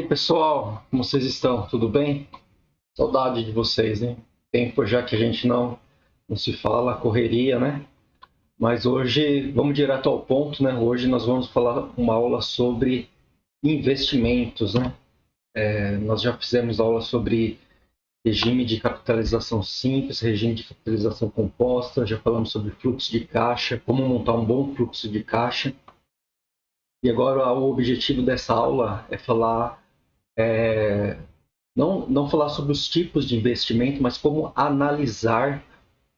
aí, pessoal, como vocês estão? Tudo bem? Saudade de vocês, hein? Tempo já que a gente não se fala, correria, né? Mas hoje, vamos direto ao ponto, né? Hoje nós vamos falar uma aula sobre investimentos, né? Nós já fizemos aula sobre regime de capitalização simples, regime de capitalização composta, já falamos sobre fluxo de caixa, como montar um bom fluxo de caixa. E agora o objetivo dessa aula é falar não falar sobre os tipos de investimento, mas como analisar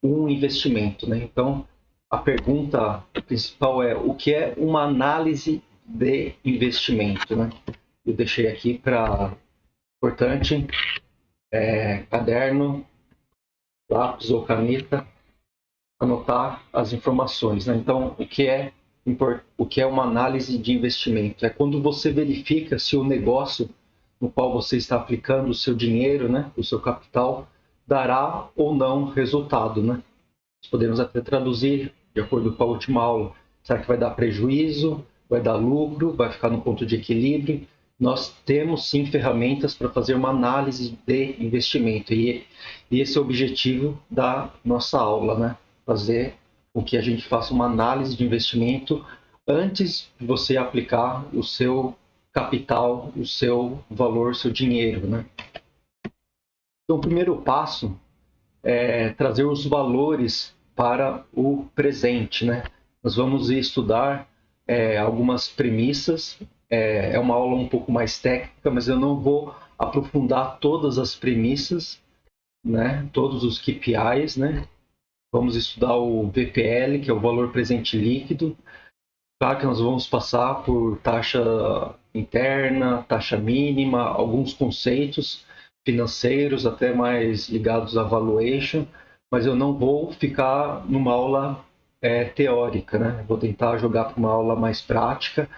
um investimento, né? Então, a pergunta principal é o que é uma análise de investimento, né? Eu deixei aqui para importante, caderno, lápis ou caneta, anotar as informações, né? Então, o que é uma análise de investimento? É quando você verifica se o negócio no qual você está aplicando o seu dinheiro, né, o seu capital, dará ou não resultado, né? Nós podemos até traduzir de acordo com a última aula. Será que vai dar prejuízo? Vai dar lucro? Vai ficar no ponto de equilíbrio? Nós temos sim ferramentas para fazer uma análise de investimento e esse é o objetivo da nossa aula, né? Fazer com que a gente faça uma análise de investimento antes de você aplicar o seu capital, o seu valor, o seu dinheiro, né? Então, o primeiro passo é trazer os valores para o presente, né? Nós vamos estudar algumas premissas. É uma aula um pouco mais técnica, mas eu não vou aprofundar todas as premissas, né? Todos os KPIs, né? Vamos estudar o VPL, que é o valor presente líquido. Claro que nós vamos passar por taxa interna, taxa mínima, alguns conceitos financeiros, até mais ligados à valuation, mas eu não vou ficar numa aula teórica, né? Vou tentar jogar para uma aula mais prática.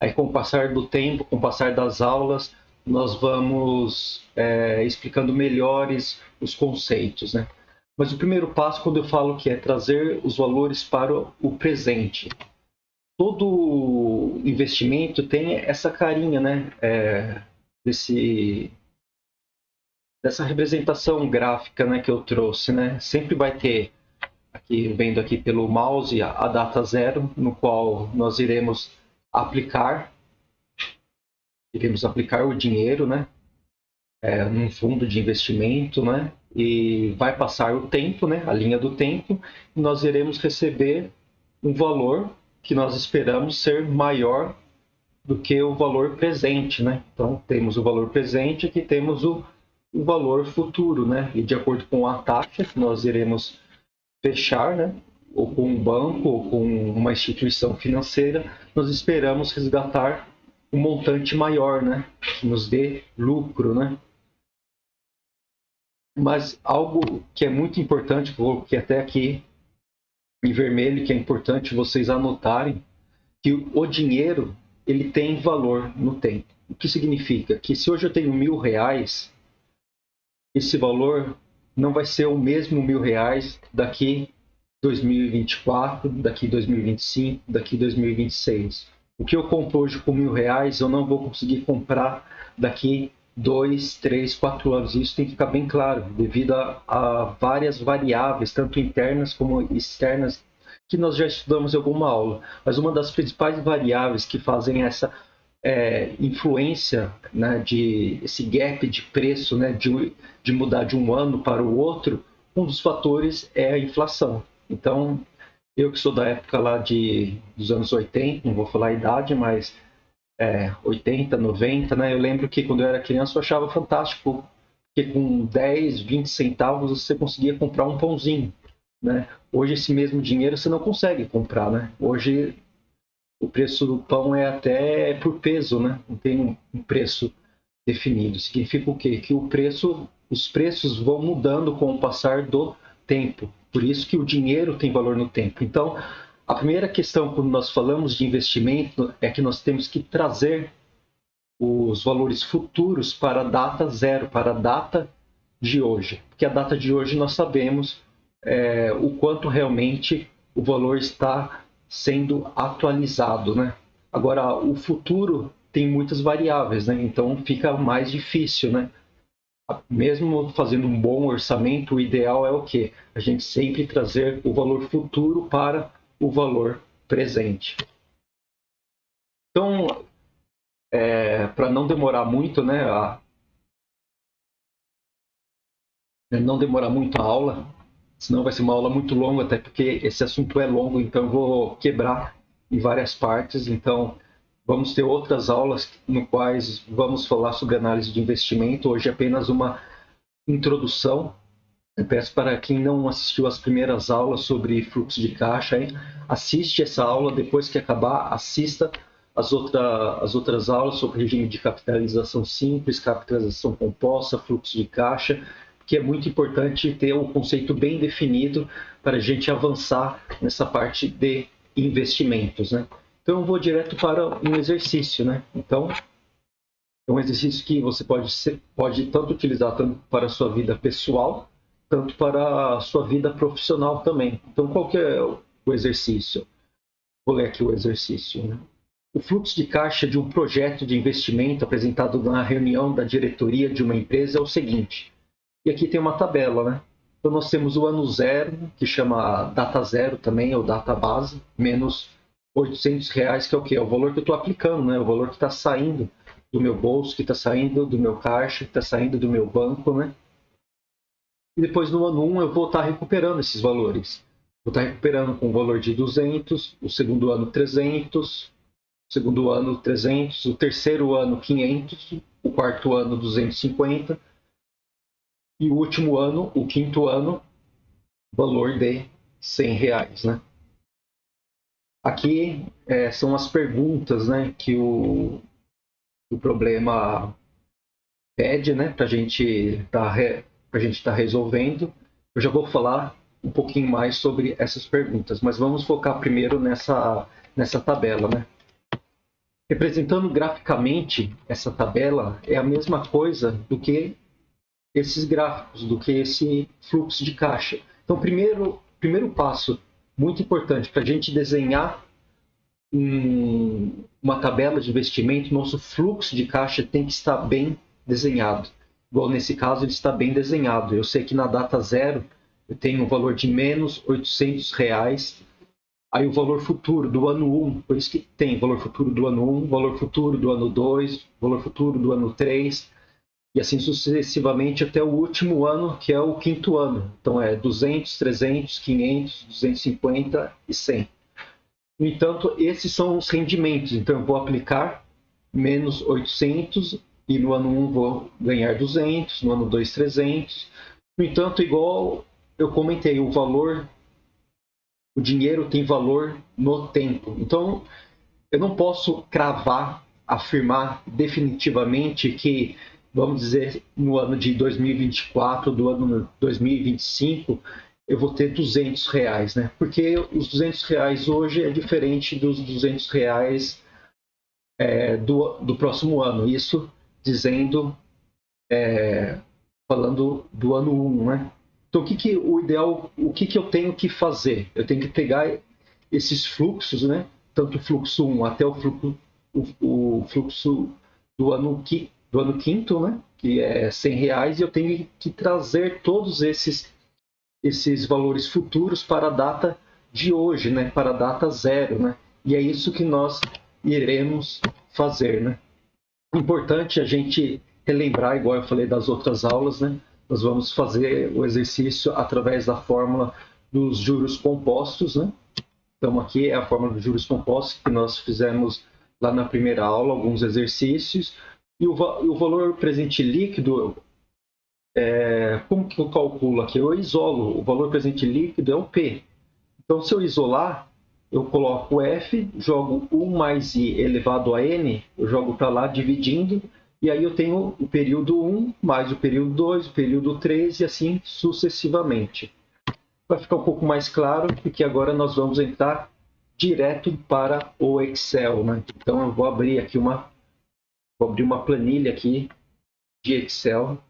Aí, com o passar do tempo, com o passar das aulas, nós vamos explicando melhores os conceitos, né? Mas o primeiro passo, quando eu falo que é trazer os valores para o presente, todo investimento tem essa carinha, né? Dessa representação gráfica, né, que eu trouxe, né? Sempre vai ter, aqui vendo aqui pelo mouse, a data zero, no qual nós iremos aplicar o dinheiro, né? Num fundo de investimento, né? E vai passar o tempo, né? A linha do tempo, e nós iremos receber um valor que nós esperamos ser maior do que o valor presente, né? Então, temos o valor presente e aqui temos o valor futuro, né? E de acordo com a taxa que nós iremos fechar, né? Ou com um banco, ou com uma instituição financeira, nós esperamos resgatar um montante maior, né? Que nos dê lucro, né? Mas algo que é muito importante, que eu coloquei até aqui em vermelho, que é importante vocês anotarem, que o dinheiro ele tem valor no tempo. O que significa? Que se hoje eu tenho R$ 1.000, esse valor não vai ser o mesmo R$ 1.000 daqui 2024, daqui 2025, daqui 2026. O que eu compro hoje com R$ 1.000, eu não vou conseguir comprar daqui 2, 3, 4 anos. Isso tem que ficar bem claro, devido a várias variáveis, tanto internas como externas, que nós já estudamos em alguma aula. Mas uma das principais variáveis que fazem essa influência, né, esse gap de preço, né, de mudar de um ano para o outro, um dos fatores é a inflação. Então, eu que sou da época lá dos anos 80, não vou falar a idade, mas 80, 90, né? Eu lembro que quando eu era criança eu achava fantástico, porque com 10, 20 centavos você conseguia comprar um pãozinho, né? Hoje esse mesmo dinheiro você não consegue comprar, né? Hoje o preço do pão é até por peso, né? Não tem um preço definido. Significa o quê? Que os preços vão mudando com o passar do tempo. Por isso que o dinheiro tem valor no tempo. Então, a primeira questão quando nós falamos de investimento é que nós temos que trazer os valores futuros para a data zero, para a data de hoje. Porque a data de hoje nós sabemos o quanto realmente o valor está sendo atualizado, né? Agora, o futuro tem muitas variáveis, né? Então fica mais difícil, né? Mesmo fazendo um bom orçamento, o ideal é o quê? A gente sempre trazer o valor futuro para o valor presente. Então, para não demorar muito, né? Não demorar muito a aula, senão vai ser uma aula muito longa, até porque esse assunto é longo, então eu vou quebrar em várias partes. Então, vamos ter outras aulas no quais vamos falar sobre análise de investimento. Hoje é apenas uma introdução. Eu peço para quem não assistiu às primeiras aulas sobre fluxo de caixa, hein? Assiste essa aula, depois que acabar, assista as outras aulas sobre regime de capitalização simples, capitalização composta, fluxo de caixa, que é muito importante ter o conceito bem definido para a gente avançar nessa parte de investimentos, né? Então eu vou direto para um exercício, né? Então, é um exercício que você pode tanto utilizar tanto para a sua vida pessoal, tanto para a sua vida profissional também. Então, qual que é o exercício? Vou ler aqui o exercício, né? O fluxo de caixa de um projeto de investimento apresentado na reunião da diretoria de uma empresa é o seguinte. E aqui tem uma tabela, né? Então, nós temos o ano zero, que chama data zero também, ou data base, menos R$800, que é o quê? É o valor que eu estou aplicando, né? O valor que está saindo do meu bolso, que está saindo do meu caixa, que está saindo do meu banco, né? E depois no ano 1 eu vou estar recuperando esses valores. Vou estar recuperando com o valor de 200, o segundo ano 300, o segundo ano 300, o terceiro ano 500, o quarto ano 250 e o último ano, o quinto ano, valor de R$100, né? Aqui são as perguntas, né, que o problema pede, né, para a gente estar resolvendo. Eu já vou falar um pouquinho mais sobre essas perguntas, mas vamos focar primeiro nessa tabela, né? Representando graficamente essa tabela é a mesma coisa do que esses gráficos, do que esse fluxo de caixa. Então, primeiro passo muito importante para a gente desenhar uma tabela de investimento, nosso fluxo de caixa tem que estar bem desenhado. Igual nesse caso, ele está bem desenhado. Eu sei que na data zero eu tenho um valor de menos R$800. Aí o valor futuro do ano 1, por isso que tem valor futuro do ano 1, valor futuro do ano 2, valor futuro do ano 3, e assim sucessivamente até o último ano, que é o quinto ano. Então é 200, 300, 500, 250 e 100. No entanto, esses são os rendimentos. Então, eu vou aplicar menos 800 e no ano 1 vou ganhar 200, no ano 2, 300. No entanto, igual eu comentei, o dinheiro tem valor no tempo. Então, eu não posso cravar, afirmar definitivamente que, vamos dizer, no ano de 2024, do ano 2025, eu vou ter R$200, né? Porque os R$200 hoje é diferente dos R$200 do próximo ano. Isso dizendo, falando do ano 1, né? Então, o ideal, o que eu tenho que fazer? Eu tenho que pegar esses fluxos, né? Tanto o fluxo 1 até o fluxo do ano quinto, né? Que é R$100, e eu tenho que trazer todos esses valores futuros para a data de hoje, né? Para a data zero, né? E é isso que nós iremos fazer, né? Importante a gente relembrar, igual eu falei das outras aulas, né? Nós vamos fazer o exercício através da fórmula dos juros compostos, né? Então, aqui é a fórmula dos juros compostos que nós fizemos lá na primeira aula, alguns exercícios. E o valor presente líquido, como que eu calculo aqui? Eu isolo. O valor presente líquido é o P. Então, se eu isolar, eu coloco F, jogo 1 mais I elevado a N, eu jogo para lá dividindo, e aí eu tenho o período 1 mais o período 2, o período 3 e assim sucessivamente. Vai ficar um pouco mais claro, porque agora nós vamos entrar direto para o Excel, né? Então eu vou abrir aqui uma planilha aqui de Excel.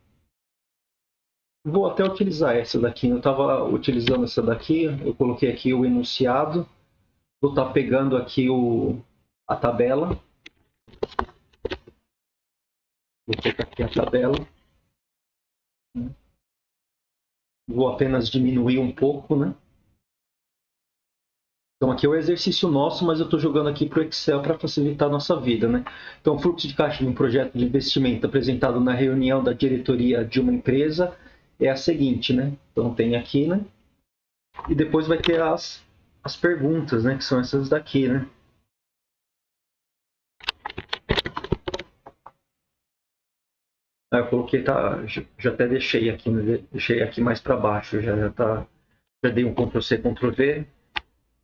Vou até utilizar essa daqui. Eu estava utilizando essa daqui, eu coloquei aqui o enunciado. Vou estar pegando aqui a tabela. Vou colocar aqui a tabela. Vou apenas diminuir um pouco, né? Então aqui é o exercício nosso, mas eu estou jogando aqui para o Excel para facilitar a nossa vida, né? Então, o fluxo de caixa de um projeto de investimento apresentado na reunião da diretoria de uma empresa é a seguinte, né? Então tem aqui, né? E depois vai ter as perguntas, né? Que são essas daqui, né? Eu coloquei, tá? Já até deixei aqui, né? Deixei aqui mais para baixo, já dei um Ctrl C, Ctrl V.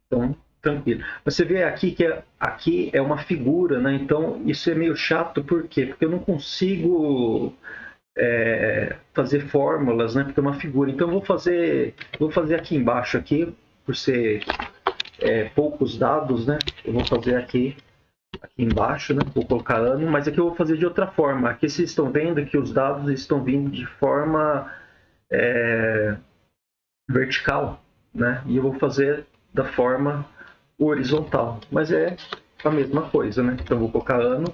Então, tranquilo. Você vê aqui que aqui é uma figura, né? Então, isso é meio chato, por quê? Porque eu não consigo fazer fórmulas, né? Porque é uma figura. Então, eu vou fazer aqui embaixo, aqui, por ser poucos dados, né? Eu vou fazer aqui embaixo, né? Vou colocar ano, mas aqui eu vou fazer de outra forma. Aqui vocês estão vendo que os dados estão vindo de forma vertical, né? E eu vou fazer da forma horizontal, mas é a mesma coisa, né? Então vou colocar ano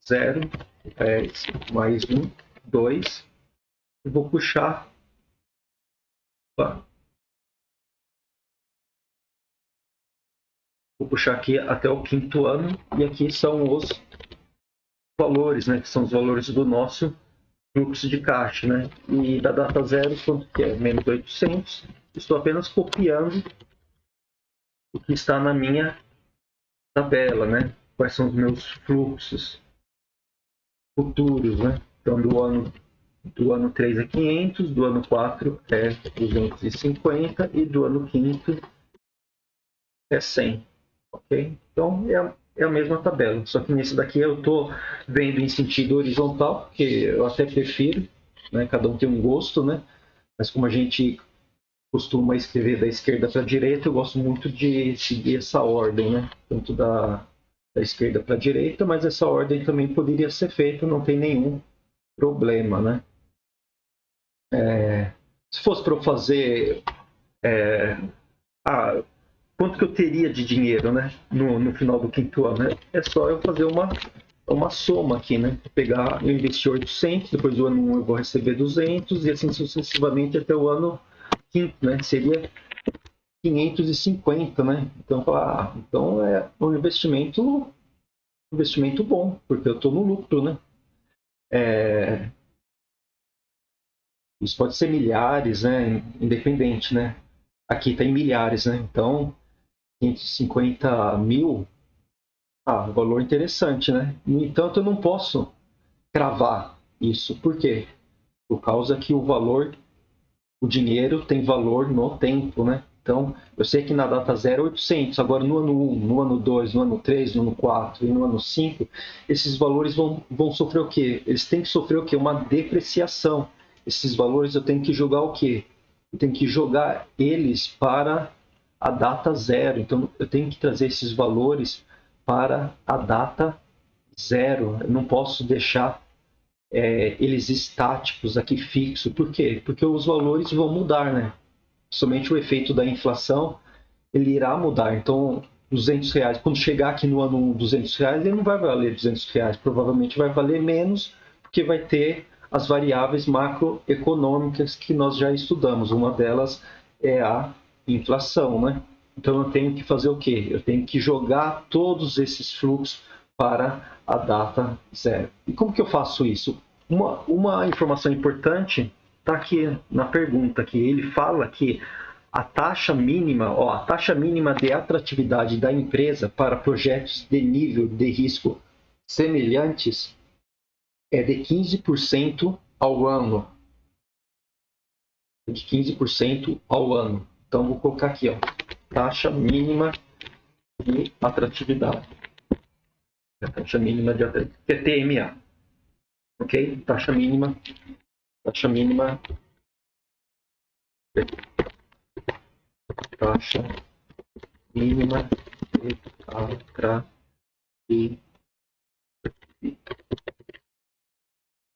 0, 10, mais 1, 2, e vou puxar, aqui até o quinto ano, e aqui são os valores, né? Que são os valores do nosso fluxo de caixa, né? E da data zero, quanto que é? Menos 800. Estou apenas copiando o que está na minha tabela, né? Quais são os meus fluxos futuros, né? Então, do ano 3 é 500, do ano 4 é 250 e do ano 5 é 100, ok? Então, é a mesma tabela, só que nesse daqui eu estou vendo em sentido horizontal, porque eu até prefiro, né? Cada um tem um gosto, né? Mas como a gente costuma escrever da esquerda para a direita, eu gosto muito de seguir essa ordem, né? Tanto da esquerda para a direita, mas essa ordem também poderia ser feita, não tem nenhum problema, né? Se fosse para eu fazer quanto que eu teria de dinheiro, né, no final do quinto ano, né? É só eu fazer uma soma aqui, né? Pegar, eu investi 800, depois do ano 1 eu vou receber 200 e assim sucessivamente até o ano quinto, né? Seria 550, né? Então, então é um investimento bom, porque eu estou no lucro, né? Isso pode ser milhares, né? Independente, né? Aqui está em milhares, né? Então, 550 mil, um valor interessante, né? No entanto, eu não posso cravar isso. Por quê? Por causa que o dinheiro tem valor no tempo, né? Então, eu sei que na data 0 é 800, agora no ano 1, no ano 2, no ano 3, no ano 4 e no ano 5, esses valores vão sofrer o quê? Eles têm que sofrer o quê? Uma depreciação. Esses valores eu tenho que jogar o quê? Eu tenho que jogar eles para a data 0. Então, eu tenho que trazer esses valores para a data 0. Eu não posso deixar eles estáticos aqui fixo. Por quê? Porque os valores vão mudar, né? Somente o efeito da inflação, ele irá mudar. Então, R$ 200, quando chegar aqui no ano 1, R$ 200, ele não vai valer R$ 200, provavelmente vai valer menos, porque vai ter as variáveis macroeconômicas que nós já estudamos. Uma delas é a inflação, né? Então, eu tenho que fazer o quê? Eu tenho que jogar todos esses fluxos para a data 0. E como que eu faço isso? Uma informação importante está aqui na pergunta, que ele fala que a taxa mínima de atratividade da empresa para projetos de nível de risco semelhantes é de 15% ao ano. De 15% ao ano. Então, vou colocar aqui, taxa mínima de atratividade. A taxa mínima de atratividade, que é TMA. Ok? Taxa mínima taxa mínima de atratividade.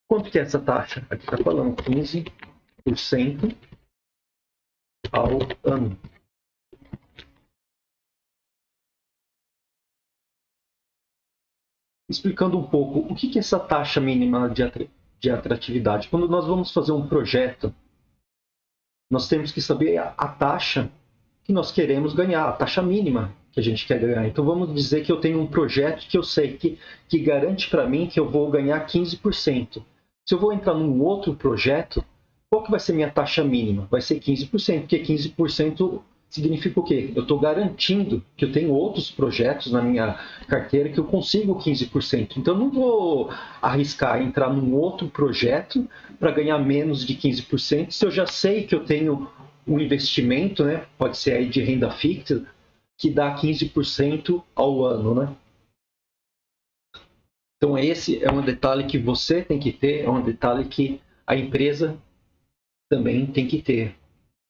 Quanto que é essa taxa? Aqui está falando 15% ao ano. explicando um pouco o que é essa taxa mínima de atratividade. Quando nós vamos fazer um projeto, nós temos que saber a taxa que nós queremos ganhar, a taxa mínima que a gente quer ganhar. Então vamos dizer que eu tenho um projeto que eu sei que garante para mim que eu vou ganhar 15%. Se eu vou entrar num outro projeto, qual que vai ser minha taxa mínima? Vai ser 15%, porque 15% significa o quê? Eu estou garantindo que eu tenho outros projetos na minha carteira que eu consigo 15%. Então eu não vou arriscar entrar num outro projeto para ganhar menos de 15%, se eu já sei que eu tenho um investimento, né? Pode ser aí de renda fixa, que dá 15% ao ano, né? Então esse é um detalhe que você tem que ter, é um detalhe que a empresa também tem que ter,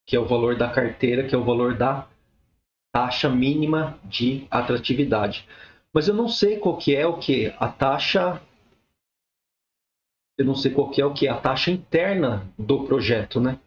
que é o valor da carteira, que é o valor da taxa mínima de atratividade. Mas eu não sei qual que é o que a taxa, eu não sei qual que é o que a taxa interna do projeto, né?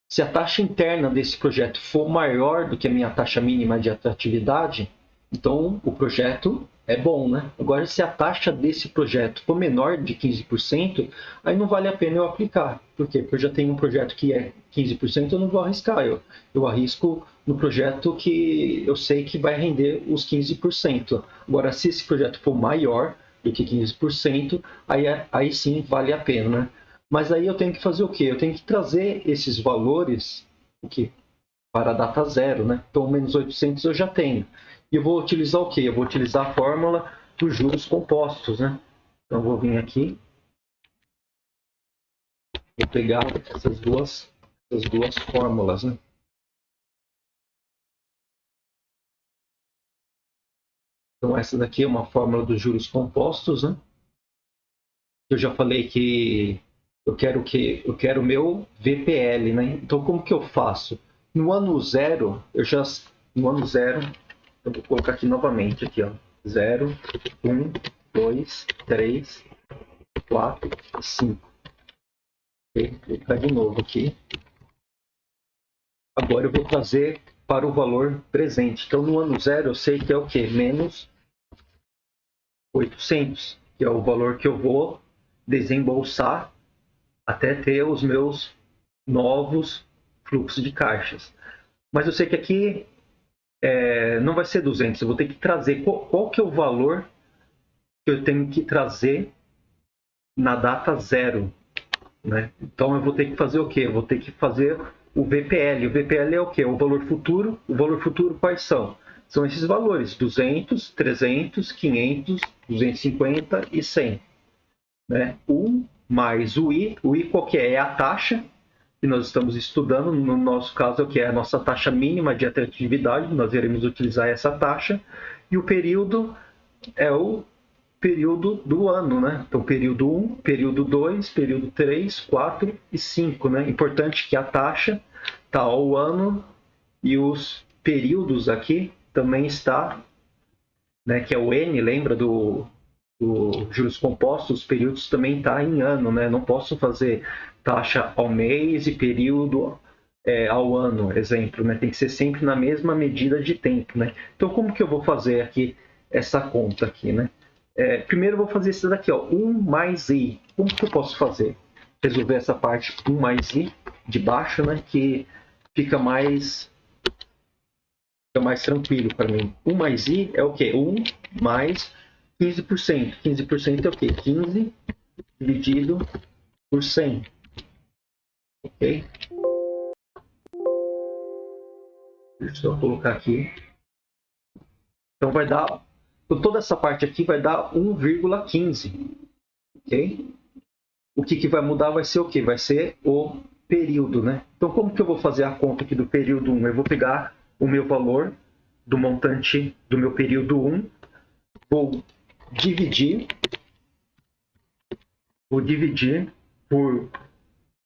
Se a taxa interna desse projeto for maior do que a minha taxa mínima de atratividade, então o projeto é bom, né? Agora, se a taxa desse projeto for menor de 15%, aí não vale a pena eu aplicar. Por quê? Porque eu já tenho um projeto que é 15%, eu não vou arriscar. Eu arrisco no projeto que eu sei que vai render os 15%. Agora, se esse projeto for maior do que 15%, aí sim vale a pena, né? Mas aí eu tenho que fazer o quê? Eu tenho que trazer esses valores para a data zero, né? Então, menos 800 eu já tenho. E eu vou utilizar o quê? Eu vou utilizar a fórmula dos juros compostos, né? Então, eu vou vir aqui, vou pegar essas duas fórmulas, né? Então, essa daqui é uma fórmula dos juros compostos, né? Eu já falei que eu quero o meu VPL, né? Então, como que eu faço? No ano zero, no ano zero, eu vou colocar aqui novamente, aqui, ó. 0, 1, 2, 3, 4, 5. Vou colocar de novo aqui. Agora eu vou trazer para o valor presente. Então, no ano zero, eu sei que é o quê? Menos 800, que é o valor que eu vou desembolsar até ter os meus novos fluxos de caixas. Mas eu sei que aqui não vai ser 200, eu vou ter que trazer qual que é o valor que eu tenho que trazer na data zero, né? Então eu vou ter que fazer o quê? Eu vou ter que fazer o VPL. O VPL é o quê? O valor futuro. O valor futuro quais são? São esses valores: 200, 300, 500, 250 e 100. Né? 1 mais o I. O I qual que é? É a taxa que nós estamos estudando. No nosso caso, é o que é a nossa taxa mínima de atratividade. Nós iremos utilizar essa taxa. E o período é o período do ano, né? Então, período 1, período 2, período 3, 4 e 5, né? Importante que a taxa está ao ano e os períodos aqui também está, né? Que é o N, lembra do juros compostos, os períodos também está em ano, né? Não posso fazer taxa ao mês e período ao ano, exemplo, né? Tem que ser sempre na mesma medida de tempo, né? Então, como que eu vou fazer aqui essa conta aqui, né? Primeiro eu vou fazer isso daqui, ó, 1 mais i. Como que eu posso fazer? Resolver essa parte 1 mais i de baixo, né? Que fica mais tranquilo para mim. 1 mais i é o quê? 1 mais 15%. 15% é o quê? 15 dividido por 100. Ok? Deixa eu colocar aqui. Então vai dar... Então, toda essa parte aqui vai dar 1,15. Ok? O que vai mudar vai ser o quê? Vai ser o período, né? Então, como que eu vou fazer a conta aqui do período 1? Eu vou pegar o meu valor do montante do meu período 1, vou dividir, por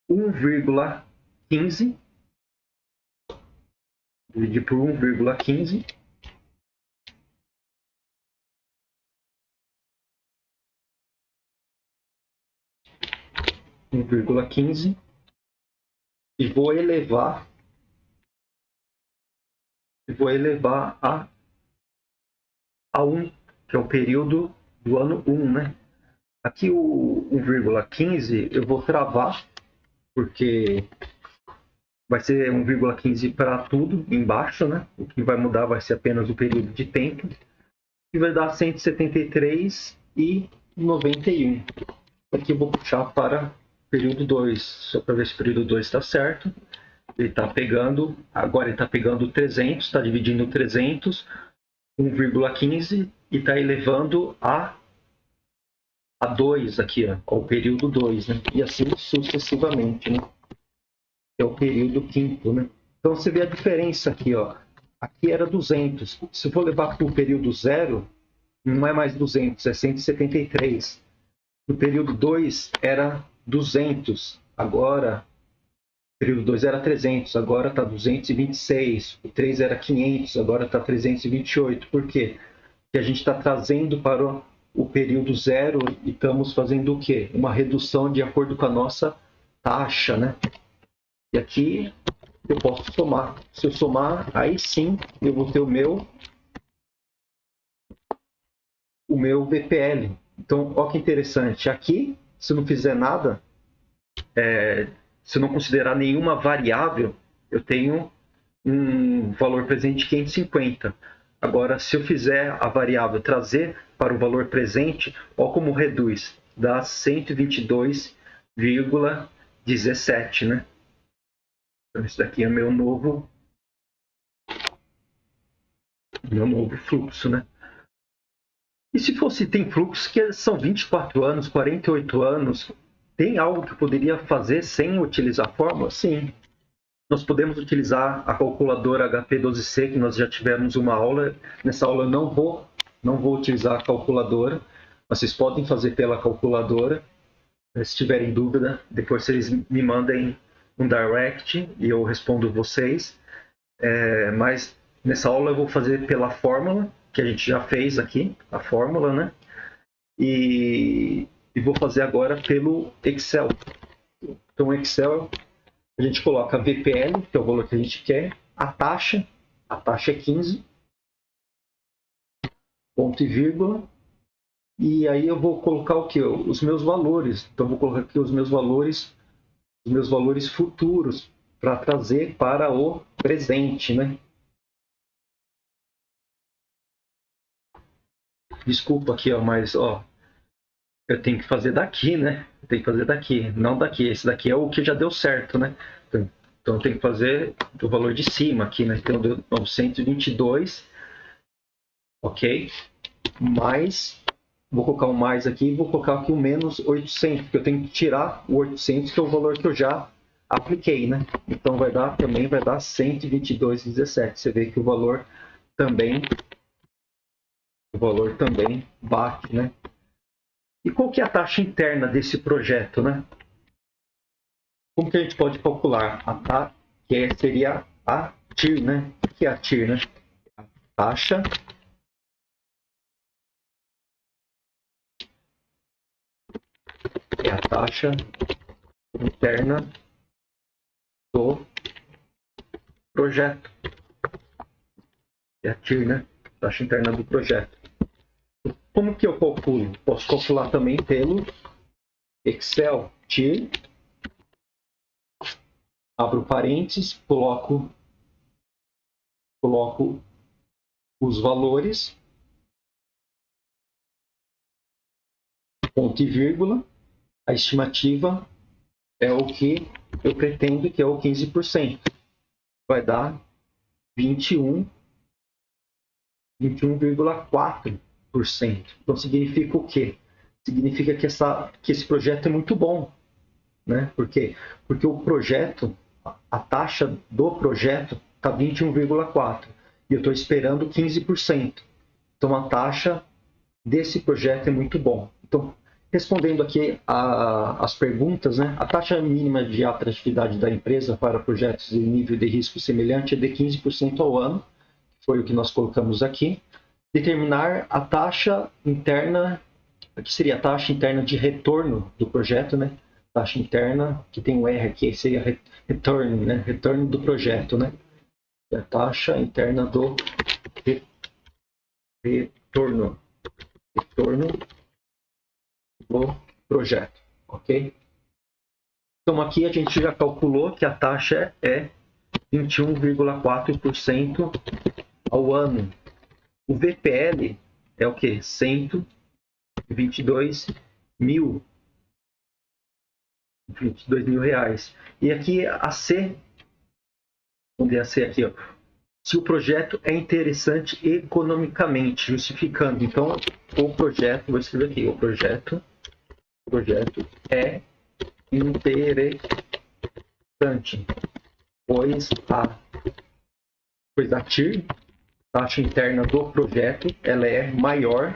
1,15, dividir por 1,15, e vou elevar a 1, que é o período do ano 1, né? Aqui o 1,15 eu vou travar, porque vai ser 1,15 para tudo embaixo, né? O que vai mudar vai ser apenas o período de tempo. E vai dar 173,91. Aqui eu vou puxar para o período 2, só para ver se o período 2 está certo. Ele está pegando, agora ele está pegando 300, está dividindo 300, 1,15 e está elevando a 2 aqui, ó, ao período 2, né? E assim sucessivamente, né? Que é o período quinto, né? Então você vê a diferença aqui, ó. Aqui era 200. Se eu for levar para o período 0, não é mais 200, é 173. No período 2 era 200. Agora, o período 2 era 300. Agora está 226. O 3 era 500. Agora está 328. Por quê? Porque a gente está trazendo para o período 0 e estamos fazendo o quê? Uma redução de acordo com a nossa taxa, né? E aqui eu posso somar. Se eu somar, aí sim eu vou ter o meu VPL. Então, olha que interessante. Aqui, se eu não fizer nada, se eu não considerar nenhuma variável, eu tenho um valor presente de 550. Agora, se eu fizer a variável trazer para o valor presente, olha como reduz. Dá 122,17, né? Então, esse daqui é meu novo fluxo, né? E se fosse, tem fluxos que são 24 anos, 48 anos, tem algo que poderia fazer sem utilizar a fórmula? Sim. Nós podemos utilizar a calculadora HP12C, que nós já tivemos uma aula. Nessa aula eu não vou utilizar a calculadora. Vocês podem fazer pela calculadora. Se tiverem dúvida, depois vocês me mandem um direct e eu respondo vocês. Mas nessa aula eu vou fazer pela fórmula, que a gente já fez aqui, a fórmula, né? E vou fazer agora pelo Excel. Então, o Excel, a gente coloca VPL, que é o valor que a gente quer, a taxa é 15, ponto e vírgula, e aí eu vou colocar o que? Os meus valores. Então, vou colocar aqui os meus valores futuros, para trazer para o presente, né? Desculpa aqui, ó, mas ó, eu tenho que fazer daqui, né? Eu tenho que fazer daqui, não daqui. Esse daqui é o que já deu certo, né? Então eu tenho que fazer do valor de cima aqui, né? Então deu 922, ok? Mais, vou colocar um mais aqui e vou colocar aqui o menos 800, porque eu tenho que tirar o 800, que é o valor que eu já apliquei, né? Então também vai dar 122,17. Você vê que o valor também bate, né? E qual que é a taxa interna desse projeto, né? Como que a gente pode calcular? Seria a TIR, né? O que é a TIR, né? A taxa é a taxa interna do projeto. É a TIR, né? Taxa interna do projeto. Como que eu calculo? Posso calcular também pelo Excel TIR. Abro parênteses, coloco os valores, ponto e vírgula. A estimativa é o que eu pretendo, que é o 15%. Vai dar 21,4%. Então significa o quê? Significa que esse projeto é muito bom, né? Por quê? Porque o projeto, a taxa do projeto está 21,4% e eu estou esperando 15%. Então a taxa desse projeto é muito bom. Então, respondendo aqui as perguntas, né? A taxa mínima de atratividade da empresa para projetos de nível de risco semelhante é de 15% ao ano, foi o que nós colocamos aqui. Determinar a taxa interna, que seria a taxa interna de retorno do projeto, né? Taxa interna, que tem um R aqui, seria return, né? Retorno do projeto, né? A taxa interna do retorno. retorno do projeto, ok? Então aqui a gente já calculou que a taxa é 21,4% ao ano. O VPL é o que? 122 mil reais. E aqui a C, onde é a C aqui, ó, se o projeto é interessante economicamente, justificando. Então, o projeto, vou escrever aqui, o projeto é interessante, pois a TIR, taxa interna do projeto, ela é maior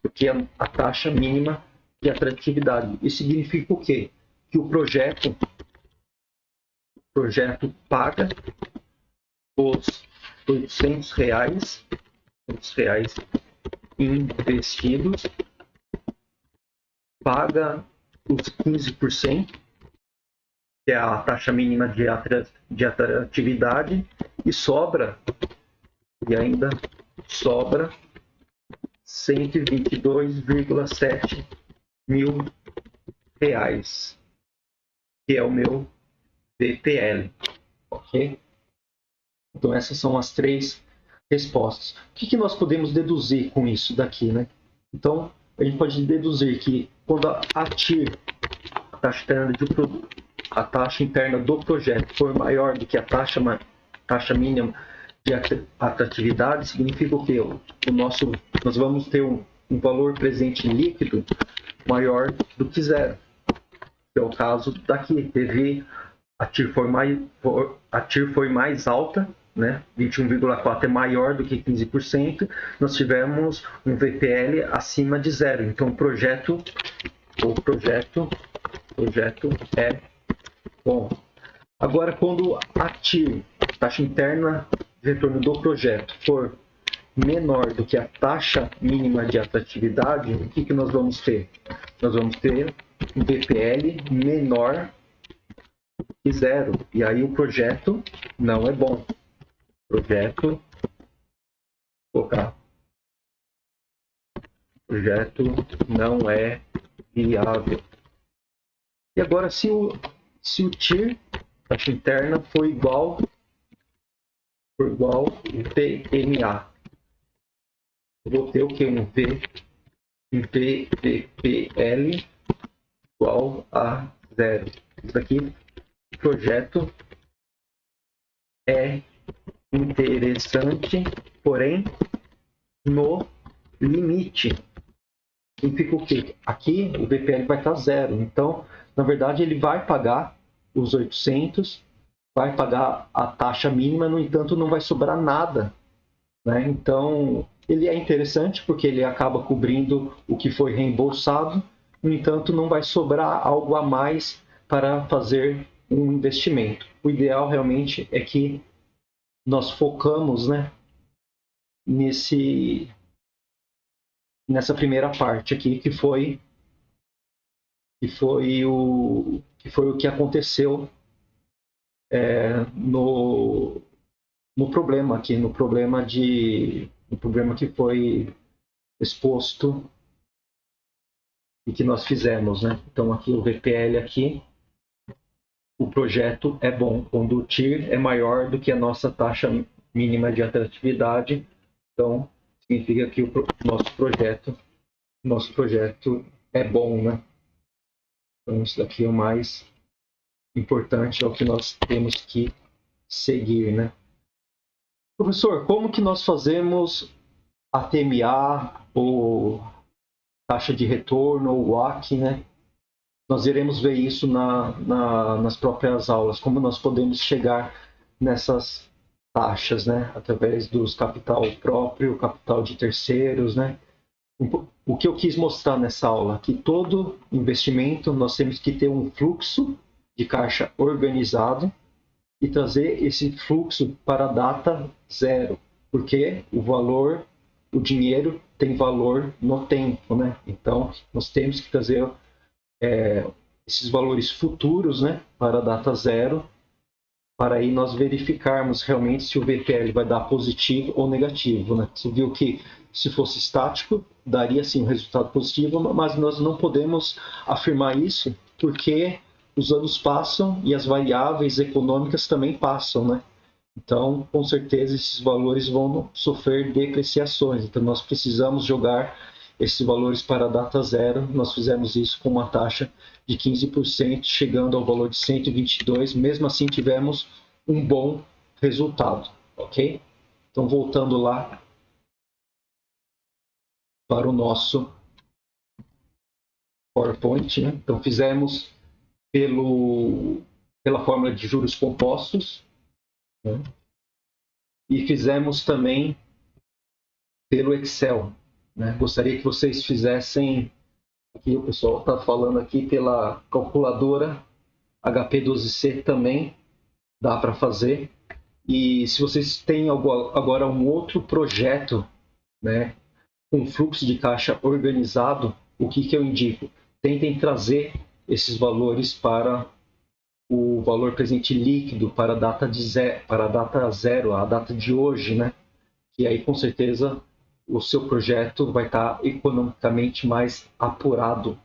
do que a taxa mínima de atratividade. Isso significa o quê? Que o projeto paga os R$ 800 investidos, paga os 15%, que é a taxa mínima de atratividade, e ainda sobra 122,7 mil reais, que é o meu VPL, ok? Então essas são as três respostas. O que nós podemos deduzir com isso daqui, né? Então a gente pode deduzir que quando a TIR, a taxa interna do projeto, for maior do que a taxa mínima de atratividade, significa o quê? Nós vamos ter um valor presente líquido maior do que zero. Que é o caso daqui. A TIR foi mais alta, né? 21,4 é maior do que 15%. Nós tivemos um VPL acima de zero. Então o projeto é bom. Agora, quando a TIR, taxa interna de retorno do projeto, for menor do que a taxa mínima de atratividade, o que nós vamos ter? Nós vamos ter um VPL menor que zero. E aí o projeto não é bom. Projeto não é viável. E agora, se o TIR, taxa interna, for igual ao PMA, eu vou ter o que? Um VPL igual a zero. Isso daqui, o projeto é interessante, porém no limite. Significa o quê? Aqui o VPL vai estar zero. Então, na verdade, ele vai pagar os 800, vai pagar a taxa mínima, no entanto, não vai sobrar nada, né? Então, ele é interessante porque ele acaba cobrindo o que foi reembolsado, no entanto, não vai sobrar algo a mais para fazer um investimento. O ideal realmente é que nós focamos, né, nessa primeira parte aqui, que foi o que aconteceu no problema aqui, no problema que foi exposto e que nós fizemos, né? Então aqui o VPL aqui, o projeto é bom quando o TIR é maior do que a nossa taxa mínima de atratividade. Então significa que o nosso projeto é bom, né? Então isso daqui é o mais importante, é o que nós temos que seguir, né? Professor, como que nós fazemos a TMA ou taxa de retorno ou WACC, né? Nós iremos ver isso nas próprias aulas, como nós podemos chegar nessas taxas, né? Através dos capital próprio, capital de terceiros, né? O que eu quis mostrar nessa aula, que todo investimento nós temos que ter um fluxo de caixa organizado e trazer esse fluxo para a data zero, porque o dinheiro tem valor no tempo, né? Então, nós temos que trazer esses valores futuros, né, para a data zero, para aí nós verificarmos realmente se o VPL vai dar positivo ou negativo, né? Você viu que se fosse estático, daria sim um resultado positivo, mas nós não podemos afirmar isso porque os anos passam e as variáveis econômicas também passam, né? Então, com certeza, esses valores vão sofrer depreciações. Então, nós precisamos jogar esses valores para a data zero. Nós fizemos isso com uma taxa de 15%, chegando ao valor de 122. Mesmo assim, tivemos um bom resultado, ok? Então, voltando lá para o nosso PowerPoint, né? Então, fizemos pela fórmula de juros compostos, né? E fizemos também pelo Excel, né? Gostaria que vocês fizessem, aqui o pessoal está falando aqui pela calculadora HP12C também, dá para fazer. E se vocês têm agora um outro projeto, né, com fluxo de caixa organizado, o que eu indico? Tentem trazer esses valores para o valor presente líquido, para a data zero, a data de hoje, né? Que aí com certeza o seu projeto vai estar economicamente mais apurado.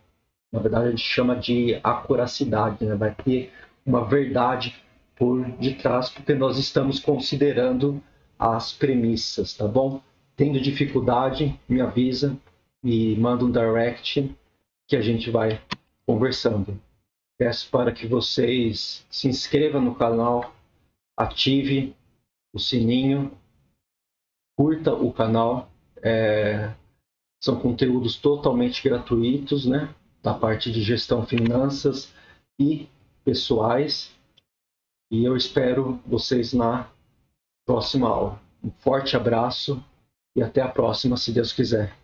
Na verdade, a gente chama de acuracidade, né? Vai ter uma verdade por detrás, porque nós estamos considerando as premissas, tá bom? Tendo dificuldade, me avisa, me manda um direct que a gente vai conversando. Peço para que vocês se inscrevam no canal, ative o sininho, curta o canal. São conteúdos totalmente gratuitos, né? Da parte de gestão, finanças e pessoais. E eu espero vocês na próxima aula. Um forte abraço e até a próxima, se Deus quiser.